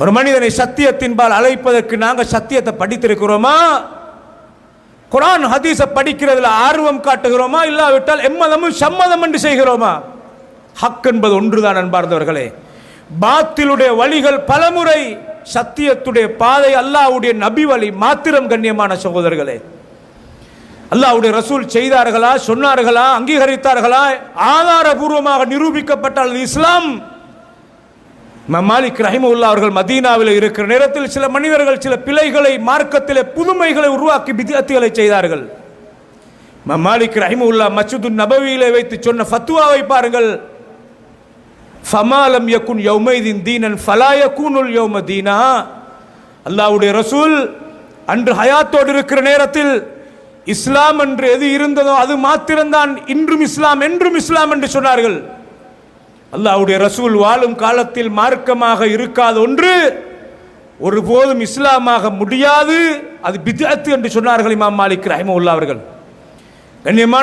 ஒரு மனிதனை சத்தியத்தின்பால் அழைப்பதற்கு நாங்கள் சத்தியத்தை படித்திருக்கிறோமா? குர்ஆன் ஹதீஸை படிக்கிறதுல ஆர்வம் காட்டுகிறோமா? இல்லாவிட்டால் எம்மதமும் சம்மதம் என்று செய்கிறோமா? ஹக் என்பது ஒன்றுதான் அன்பார்ந்தவர்களே. பாத்திலுடைய வழிகள் பலமுறை, சத்தியத்துடைய பாதை அல்லாஹ்வுடைய நபி வழி மாத்திரம். கண்ணியமான சகோதரர்களே, அல்லாஹ்வுடைய ரசூல் செய்தார்களா, சொன்னார்களா, அங்கீகரித்தார்களா? ஆதாரபூர்வமாக நிரூபிக்கப்பட்டால் இஸ்லாம். இமாம் மாலிக் ரஹிமஹுல்லாஹ் அவர்கள் மதீனாவில் இருக்கிற நேரத்தில் சில மனிதர்கள் சில பிழைகளை, மார்க்கத்திலே புதுமைகளை உருவாக்கி பித்அத்துகளை செய்தார்கள். இமாம் மாலிக் ரஹிமஹுல்லாஹ் மஸ்ஜிதுன் நபவியிலே வைத்து சொன்ன ஃபத்வாவை பாருங்கள். ஃபமாலம் யகுன் யௌமைதின் தீனன் ஃபலா யகுனுல் யௌம தீனா. அல்லாஹ்வுடைய ரசூல் அன்று ஹயாத்தோடு இருக்கிற நேரத்தில் இஸ்லாம் என்று எது இருந்ததோ அது மாத்திரம்தான் இன்றும் இஸ்லாம், என்றும் இஸ்லாம் என்று சொன்னார்கள். அல்லாஹ்வுடைய ரசூல் வாழும் காலத்தில் மார்க்கமாக இருக்காத ஒன்று ஒருபோதும் இஸ்லாமாக முடியாது, அது பித்அத் என்று சொன்னார்கள் இமாம் மாலிக் ரஹிமஹுல்லாஹ் அவர்கள். கண்ணியமான